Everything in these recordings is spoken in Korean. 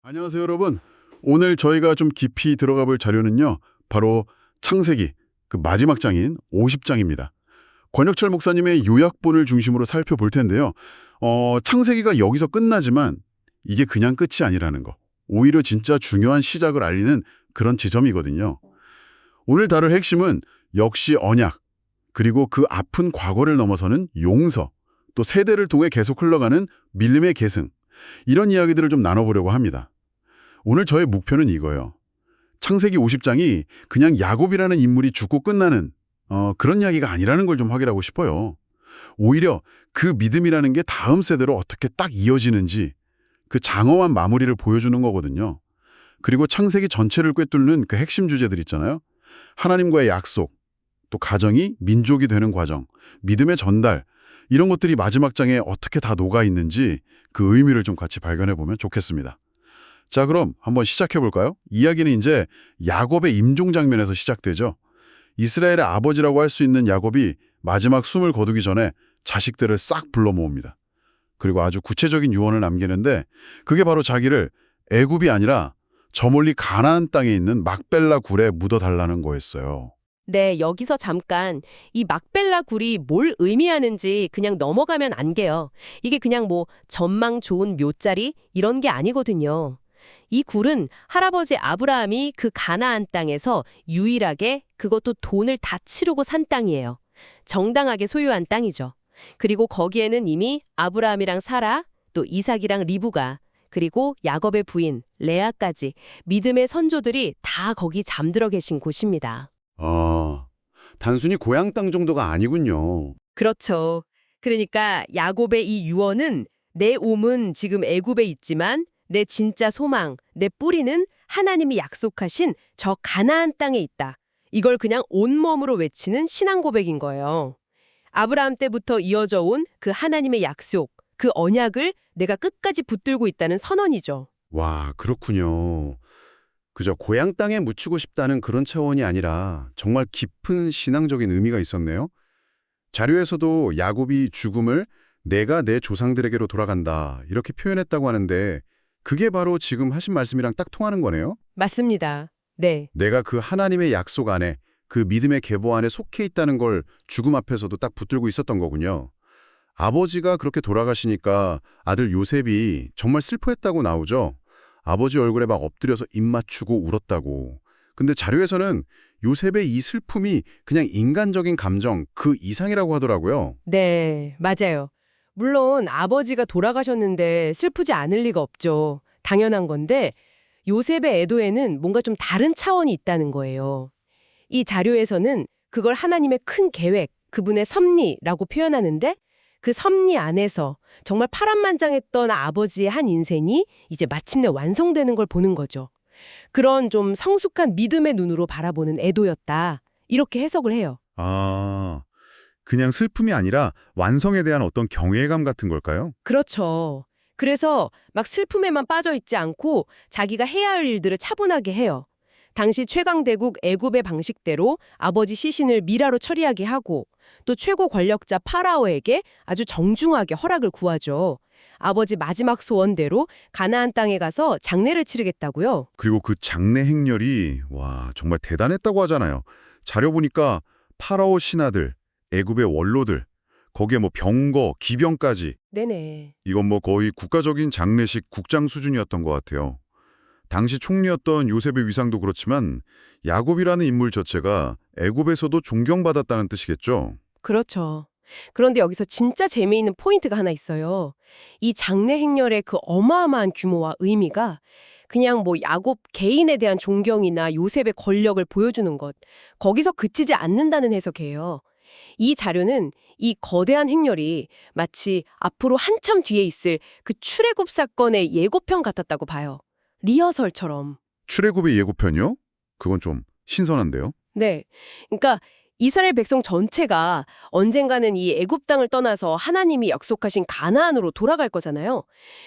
안녕하세요, 여러분. 오늘 저희가 좀 깊이 들어가 볼 자료는요. 바로 창세기, 그 마지막 장인 50장입니다. 권혁철 목사님의 요약본을 중심으로 살펴볼 텐데요. 창세기가 여기서 끝나지만 이게 그냥 끝이 아니라는 거. 오히려 진짜 중요한 시작을 알리는 그런 지점이거든요. 오늘 다룰 핵심은 역시 언약, 그리고 그 아픈 과거를 넘어서는 용서, 또 세대를 통해 계속 흘러가는 믿음의 계승, 이런 이야기들을 좀 나눠보려고 합니다. 오늘 저의 목표는 이거예요. 창세기 50장이 그냥 야곱이라는 인물이 죽고 끝나는 그런 이야기가 아니라는 걸 좀 확인하고 싶어요. 오히려 그 믿음이라는 게 다음 세대로 어떻게 딱 이어지는지 그 장엄한 마무리를 보여주는 거거든요. 그리고 창세기 전체를 꿰뚫는 그 핵심 주제들 있잖아요. 하나님과의 약속, 또 가정이 민족이 되는 과정, 믿음의 전달, 이런 것들이 마지막 장에 어떻게 다 녹아있는지 그 의미를 좀 같이 발견해보면 좋겠습니다. 자, 그럼 한번 시작해볼까요? 이야기는 이제 야곱의 임종 장면에서 시작되죠. 이스라엘의 아버지라고 할 수 있는 야곱이 마지막 숨을 거두기 전에 자식들을 싹 불러 모읍니다. 그리고 아주 구체적인 유언을 남기는데 그게 바로 자기를 애굽이 아니라 저 멀리 가나안 땅에 있는 막벨라 굴에 묻어달라는 거였어요. 네, 여기서 잠깐 이 막벨라 굴이 뭘 의미하는지 그냥 넘어가면 안 돼요. 이게 그냥 뭐 전망 좋은 묘자리 이런 게 아니거든요. 이 굴은 할아버지 아브라함이 그 가나안 땅에서 유일하게 그것도 돈을 다 치르고 산 땅이에요. 정당하게 소유한 땅이죠. 그리고 거기에는 이미 아브라함이랑 사라, 또 이삭이랑 리브가, 그리고 야곱의 부인 레아까지 믿음의 선조들이 다 거기 잠들어 계신 곳입니다. 단순히 고향 땅 정도가 아니군요. 그렇죠. 그러니까 야곱의 이 유언은 내 몸은 지금 애굽에 있지만 내 진짜 소망, 내 뿌리는 하나님이 약속하신 저 가나안 땅에 있다. 이걸 그냥 온몸으로 외치는 신앙 고백인 거예요. 아브라함 때부터 이어져 온 그 하나님의 약속, 그 언약을 내가 끝까지 붙들고 있다는 선언이죠. 와, 그렇군요. 그저 고향 땅에 묻히고 싶다는 그런 차원이 아니라 정말 깊은 신앙적인 의미가 있었네요. 자료에서도 야곱이 죽음을 내가 내 조상들에게로 돌아간다 이렇게 표현했다고 하는데 그게 바로 지금 하신 말씀이랑 딱 통하는 거네요. 맞습니다. 네. 내가 그 하나님의 약속 안에 그 믿음의 계보 안에 속해 있다는 걸 죽음 앞에서도 딱 붙들고 있었던 거군요. 아버지가 그렇게 돌아가시니까 아들 요셉이 정말 슬퍼했다고 나오죠. 아버지 얼굴에 막 엎드려서 입 맞추고 울었다고. 근데 자료에서는 요셉의 이 슬픔이 그냥 인간적인 감정 그 이상이라고 하더라고요. 네, 맞아요. 물론 아버지가 돌아가셨는데 슬프지 않을 리가 없죠. 당연한 건데 요셉의 애도에는 뭔가 좀 다른 차원이 있다는 거예요. 이 자료에서는 그걸 하나님의 큰 계획, 그분의 섭리라고 표현하는데 그 섭리 안에서 정말 파란만장했던 아버지의 한 인생이 이제 마침내 완성되는 걸 보는 거죠. 그런 좀 성숙한 믿음의 눈으로 바라보는 애도였다. 이렇게 해석을 해요. 그냥 슬픔이 아니라 완성에 대한 어떤 경외감 같은 걸까요? 그렇죠. 그래서 막 슬픔에만 빠져 있지 않고 자기가 해야 할 일들을 차분하게 해요. 당시 최강대국 애굽의 방식대로 아버지 시신을 미라로 처리하게 하고 또 최고 권력자 파라오에게 아주 정중하게 허락을 구하죠. 아버지 마지막 소원대로 가나안 땅에 가서 장례를 치르겠다고요. 그리고 그 장례 행렬이 와 정말 대단했다고 하잖아요. 자료 보니까 파라오 신하들, 애굽의 원로들, 거기에 뭐 병거, 기병까지 네네. 이건 뭐 거의 국가적인 장례식 국장 수준이었던 것 같아요. 당시 총리였던 요셉의 위상도 그렇지만 야곱이라는 인물 자체가 애굽에서도 존경받았다는 뜻이겠죠. 그렇죠. 그런데 여기서 진짜 재미있는 포인트가 하나 있어요. 이 장례 행렬의 그 어마어마한 규모와 의미가 그냥 뭐 야곱 개인에 대한 존경이나 요셉의 권력을 보여주는 것, 거기서 그치지 않는다는 해석이에요. 이 자료는 이 거대한 행렬이 마치 앞으로 한참 뒤에 있을 그 출애굽 사건의 예고편 같았다고 봐요. 리허설처럼. 출애굽의 예고편이요? 그건 좀 신선한데요. 네. 그러니까 이스라엘 백성 전체가 언젠가는 이 애굽 땅을 떠나서 하나님이 약속하신 가나안으로 돌아갈 거잖아요.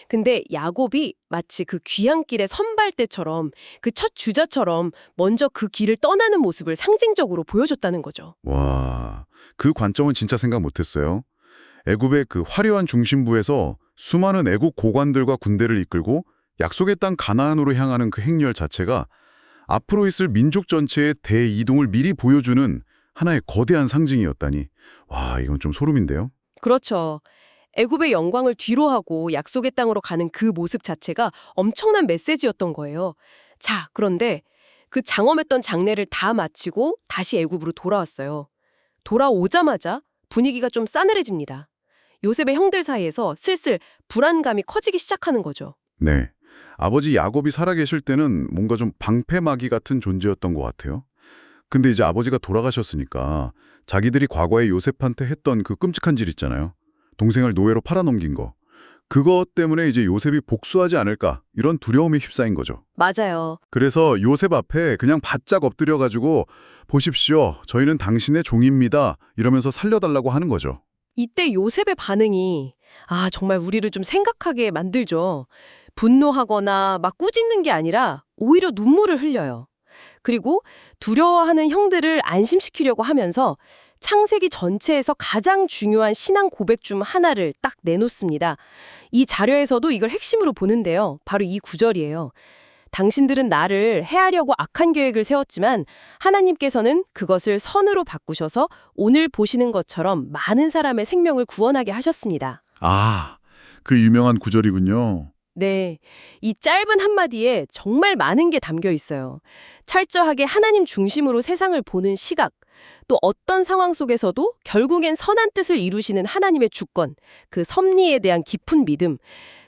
근데 야곱이 마치 그 귀향길의 선발대처럼 그 첫 주자처럼 먼저 그 길을 떠나는 모습을 상징적으로 보여줬다는 거죠. 와, 그 관점은 진짜 생각 못했어요. 애굽의 그 화려한 중심부에서 수많은 애국 고관들과 군대를 이끌고 약속의 땅 가나안으로 향하는 그 행렬 자체가 앞으로 있을 민족 전체의 대이동을 미리 보여주는 하나의 거대한 상징이었다니. 와, 이건 좀 소름인데요. 그렇죠. 애굽의 영광을 뒤로하고 약속의 땅으로 가는 그 모습 자체가 엄청난 메시지였던 거예요. 자, 그런데 그 장엄했던 장례를 다 마치고 다시 애굽으로 돌아왔어요. 돌아오자마자 분위기가 좀 싸늘해집니다. 요셉의 형들 사이에서 슬슬 불안감이 커지기 시작하는 거죠. 네. 아버지 야곱이 살아계실 때는 뭔가 좀 방패막이 같은 존재였던 것 같아요. 근데 이제 아버지가 돌아가셨으니까 자기들이 과거에 요셉한테 했던 그 끔찍한 질 있잖아요. 동생을 노예로 팔아넘긴 거. 그것 때문에 이제 요셉이 복수하지 않을까 이런 두려움에 휩싸인 거죠. 맞아요. 그래서 요셉 앞에 그냥 바짝 엎드려가지고 보십시오. 저희는 당신의 종입니다. 이러면서 살려달라고 하는 거죠. 이때 요셉의 반응이 정말 우리를 좀 생각하게 만들죠. 분노하거나 막 꾸짖는 게 아니라 오히려 눈물을 흘려요. 그리고 두려워하는 형들을 안심시키려고 하면서 창세기 전체에서 가장 중요한 신앙 고백 중 하나를 딱 내놓습니다. 이 자료에서도 이걸 핵심으로 보는데요. 바로 이 구절이에요. 당신들은 나를 해하려고 악한 계획을 세웠지만 하나님께서는 그것을 선으로 바꾸셔서 오늘 보시는 것처럼 많은 사람의 생명을 구원하게 하셨습니다. 아, 그 유명한 구절이군요. 네, 이 짧은 한마디에 정말 많은 게 담겨 있어요. 철저하게 하나님 중심으로 세상을 보는 시각, 또 어떤 상황 속에서도 결국엔 선한 뜻을 이루시는 하나님의 주권, 그 섭리에 대한 깊은 믿음,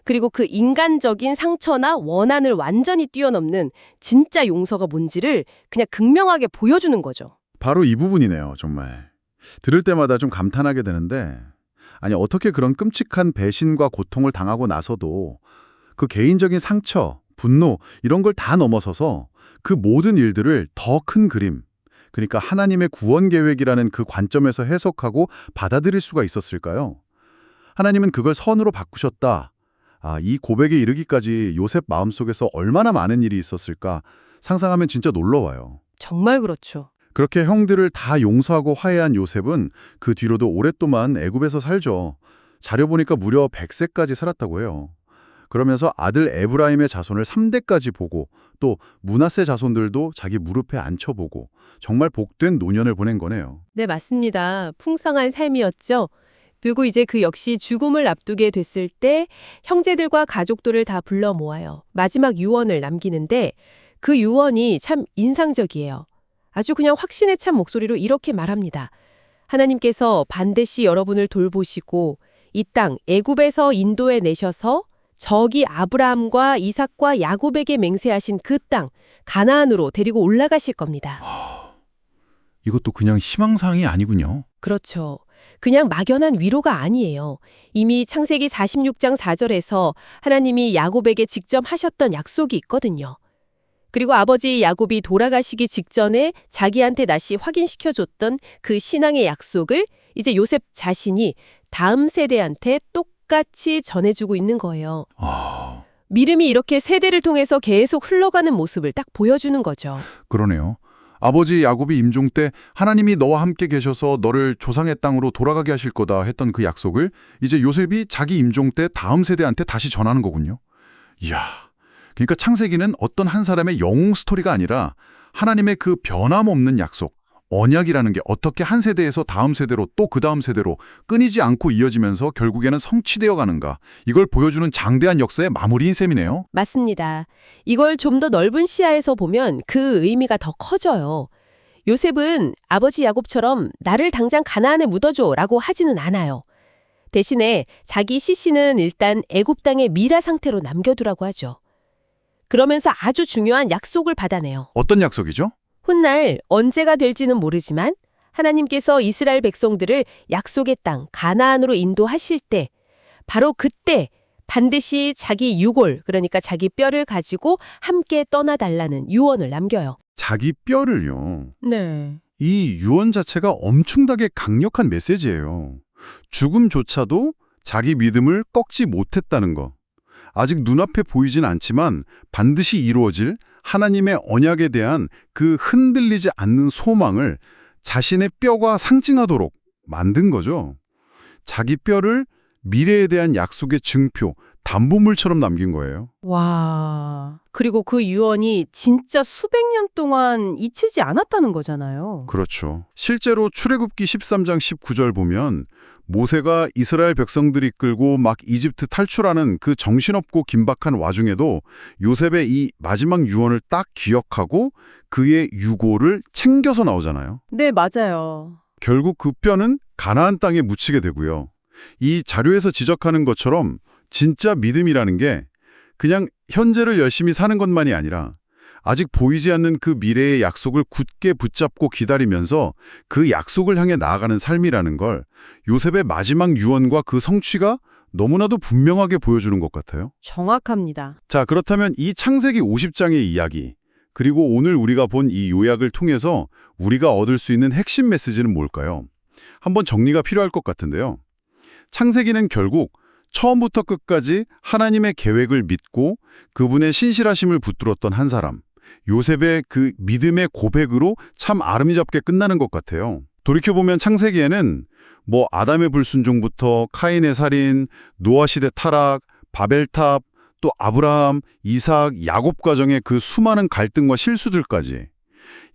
그리고 그 인간적인 상처나 원한을 완전히 뛰어넘는 진짜 용서가 뭔지를 그냥 극명하게 보여주는 거죠. 바로 이 부분이네요, 정말. 들을 때마다 좀 감탄하게 되는데, 아니, 어떻게 그런 끔찍한 배신과 고통을 당하고 나서도 그 개인적인 상처, 분노, 이런 걸 다 넘어서서 그 모든 일들을 더 큰 그림, 그러니까 하나님의 구원 계획이라는 그 관점에서 해석하고 받아들일 수가 있었을까요? 하나님은 그걸 선으로 바꾸셨다. 이 고백에 이르기까지 요셉 마음속에서 얼마나 많은 일이 있었을까 상상하면 진짜 놀라워요. 정말 그렇죠. 그렇게 형들을 다 용서하고 화해한 요셉은 그 뒤로도 오랫동안 애굽에서 살죠. 자료 보니까 무려 100세까지 살았다고 해요. 그러면서 아들 에브라임의 자손을 3대까지 보고 또 므낫세 자손들도 자기 무릎에 앉혀보고 정말 복된 노년을 보낸 거네요. 네, 맞습니다. 풍성한 삶이었죠. 그리고 이제 그 역시 죽음을 앞두게 됐을 때 형제들과 가족들을 다 불러 모아요. 마지막 유언을 남기는데 그 유언이 참 인상적이에요. 아주 그냥 확신에 찬 목소리로 이렇게 말합니다. 하나님께서 반드시 여러분을 돌보시고 이 땅 애굽에서 인도해 내셔서 적이 아브라함과 이삭과 야곱에게 맹세하신 그 땅 가나안으로 데리고 올라가실 겁니다. 이것도 그냥 희망사항이 아니군요. 그렇죠. 그냥 막연한 위로가 아니에요. 이미 창세기 46장 4절에서 하나님이 야곱에게 직접 하셨던 약속이 있거든요. 그리고 아버지 야곱이 돌아가시기 직전에 자기한테 다시 확인시켜줬던 그 신앙의 약속을 이제 요셉 자신이 다음 세대한테 똑같이 전해주고 있는 거예요. 믿음이 이렇게 세대를 통해서 계속 흘러가는 모습을 딱 보여주는 거죠. 그러네요. 아버지 야곱이 임종 때 하나님이 너와 함께 계셔서 너를 조상의 땅으로 돌아가게 하실 거다 했던 그 약속을 이제 요셉이 자기 임종 때 다음 세대한테 다시 전하는 거군요. 이야, 그러니까 창세기는 어떤 한 사람의 영웅 스토리가 아니라 하나님의 그 변함없는 약속, 언약이라는 게 어떻게 한 세대에서 다음 세대로 또 그 다음 세대로 끊이지 않고 이어지면서 결국에는 성취되어 가는가, 이걸 보여주는 장대한 역사의 마무리인 셈이네요. 맞습니다. 이걸 좀 더 넓은 시야에서 보면 그 의미가 더 커져요. 요셉은 아버지 야곱처럼 나를 당장 가나안에 묻어줘 라고 하지는 않아요. 대신에 자기 시신은 일단 애굽 땅의 미라 상태로 남겨두라고 하죠. 그러면서 아주 중요한 약속을 받아내요. 어떤 약속이죠? 훗날 언제가 될지는 모르지만 하나님께서 이스라엘 백성들을 약속의 땅 가나안으로 인도하실 때 바로 그때 반드시 자기 유골, 그러니까 자기 뼈를 가지고 함께 떠나달라는 유언을 남겨요. 자기 뼈를요. 네. 이 유언 자체가 엄청나게 강력한 메시지예요. 죽음조차도 자기 믿음을 꺾지 못했다는 거. 아직 눈앞에 보이진 않지만 반드시 이루어질 하나님의 언약에 대한 그 흔들리지 않는 소망을 자신의 뼈가 상징하도록 만든 거죠. 자기 뼈를 미래에 대한 약속의 증표, 담보물처럼 남긴 거예요. 와. 그리고 그 유언이 진짜 수백 년 동안 잊히지 않았다는 거잖아요. 그렇죠. 실제로 출애굽기 13장 19절 보면 모세가 이스라엘 백성들 이끌고 막 이집트 탈출하는 그 정신없고 긴박한 와중에도 요셉의 이 마지막 유언을 딱 기억하고 그의 유고를 챙겨서 나오잖아요. 네, 맞아요. 결국 그 뼈는 가나안 땅에 묻히게 되고요. 이 자료에서 지적하는 것처럼 진짜 믿음이라는 게 그냥 현재를 열심히 사는 것만이 아니라 아직 보이지 않는 그 미래의 약속을 굳게 붙잡고 기다리면서 그 약속을 향해 나아가는 삶이라는 걸 요셉의 마지막 유언과 그 성취가 너무나도 분명하게 보여주는 것 같아요. 정확합니다. 자, 그렇다면 이 창세기 50장의 이야기, 그리고 오늘 우리가 본 이 요약을 통해서 우리가 얻을 수 있는 핵심 메시지는 뭘까요? 한번 정리가 필요할 것 같은데요. 창세기는 결국 처음부터 끝까지 하나님의 계획을 믿고 그분의 신실하심을 붙들었던 한 사람, 요셉의 그 믿음의 고백으로 참 아름답게 끝나는 것 같아요. 돌이켜보면 창세기에는 뭐 아담의 불순종부터 카인의 살인, 노아 시대 타락, 바벨탑, 또 아브라함, 이삭, 야곱 가정의 그 수많은 갈등과 실수들까지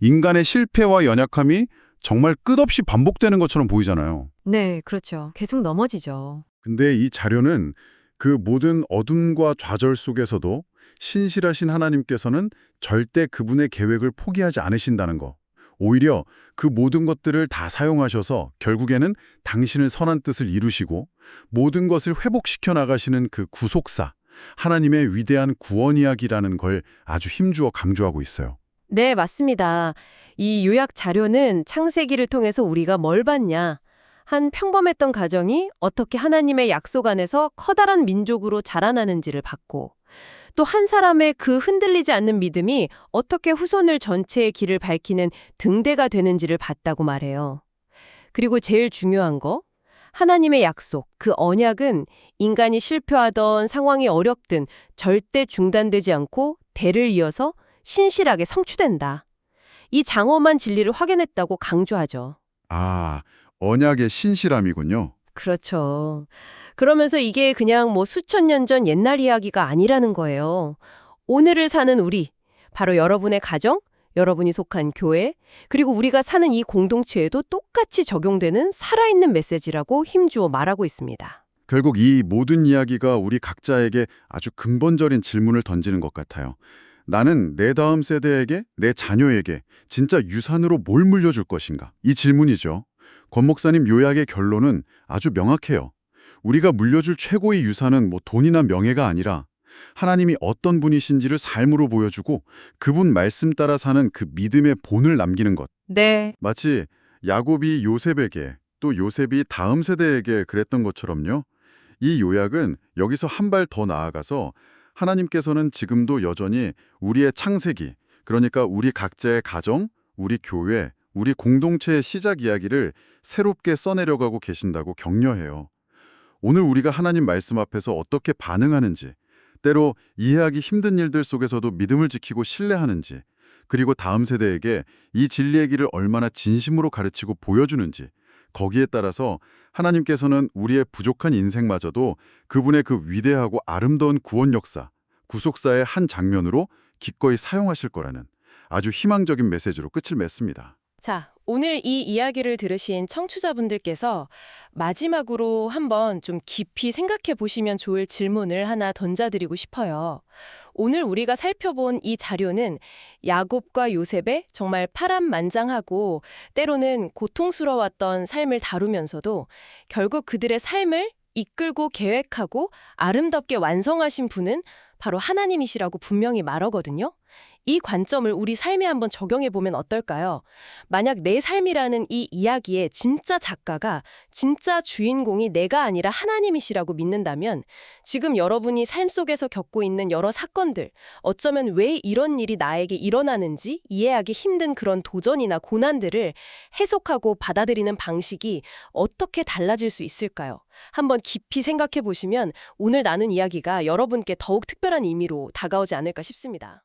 인간의 실패와 연약함이 정말 끝없이 반복되는 것처럼 보이잖아요. 네, 그렇죠. 계속 넘어지죠. 근데 이 자료는 그 모든 어둠과 좌절 속에서도 신실하신 하나님께서는 절대 그분의 계획을 포기하지 않으신다는 거. 오히려 그 모든 것들을 다 사용하셔서 결국에는 당신을 선한 뜻을 이루시고 모든 것을 회복시켜 나가시는 그 구속사, 하나님의 위대한 구원 이야기라는 걸 아주 힘주어 강조하고 있어요. 네, 맞습니다. 이 요약 자료는 창세기를 통해서 우리가 뭘 봤냐? 한 평범했던 가정이 어떻게 하나님의 약속 안에서 커다란 민족으로 자라나는지를 봤고, 또 한 사람의 그 흔들리지 않는 믿음이 어떻게 후손을 전체의 길을 밝히는 등대가 되는지를 봤다고 말해요. 그리고 제일 중요한 거, 하나님의 약속, 그 언약은 인간이 실패하던 상황이 어렵든 절대 중단되지 않고 대를 이어서 신실하게 성취된다. 이 장엄한 진리를 확인했다고 강조하죠. 아, 언약의 신실함이군요. 그렇죠. 그러면서 이게 그냥 뭐 수천 년 전 옛날 이야기가 아니라는 거예요. 오늘을 사는 우리, 바로 여러분의 가정, 여러분이 속한 교회, 그리고 우리가 사는 이 공동체에도 똑같이 적용되는 살아있는 메시지라고 힘주어 말하고 있습니다. 결국 이 모든 이야기가 우리 각자에게 아주 근본적인 질문을 던지는 것 같아요. 나는 내 다음 세대에게, 내 자녀에게 진짜 유산으로 뭘 물려줄 것인가? 이 질문이죠. 권 목사님 요약의 결론은 아주 명확해요. 우리가 물려줄 최고의 유산은 뭐 돈이나 명예가 아니라 하나님이 어떤 분이신지를 삶으로 보여주고 그분 말씀 따라 사는 그 믿음의 본을 남기는 것. 네. 마치 야곱이 요셉에게 또 요셉이 다음 세대에게 그랬던 것처럼요. 이 요약은 여기서 한 발 더 나아가서 하나님께서는 지금도 여전히 우리의 창세기, 그러니까 우리 각자의 가정, 우리 교회, 우리 공동체의 시작 이야기를 새롭게 써내려가고 계신다고 격려해요. 오늘 우리가 하나님 말씀 앞에서 어떻게 반응하는지, 때로 이해하기 힘든 일들 속에서도 믿음을 지키고 신뢰하는지, 그리고 다음 세대에게 이 진리의 길을 얼마나 진심으로 가르치고 보여주는지, 거기에 따라서 하나님께서는 우리의 부족한 인생마저도 그분의 그 위대하고 아름다운 구원 역사, 구속사의 한 장면으로 기꺼이 사용하실 거라는 아주 희망적인 메시지로 끝을 맺습니다. 자, 오늘 이 이야기를 들으신 청취자분들께서 마지막으로 한번 좀 깊이 생각해 보시면 좋을 질문을 하나 던져드리고 싶어요. 오늘 우리가 살펴본 이 자료는 야곱과 요셉의 정말 파란만장하고 때로는 고통스러웠던 삶을 다루면서도 결국 그들의 삶을 이끌고 계획하고 아름답게 완성하신 분은 바로 하나님이시라고 분명히 말하거든요. 이 관점을 우리 삶에 한번 적용해 보면 어떨까요? 만약 내 삶이라는 이 이야기의 진짜 작가가, 진짜 주인공이 내가 아니라 하나님이시라고 믿는다면 지금 여러분이 삶 속에서 겪고 있는 여러 사건들, 어쩌면 왜 이런 일이 나에게 일어나는지 이해하기 힘든 그런 도전이나 고난들을 해석하고 받아들이는 방식이 어떻게 달라질 수 있을까요? 한번 깊이 생각해 보시면 오늘 나눈 이야기가 여러분께 더욱 특별한 의미로 다가오지 않을까 싶습니다.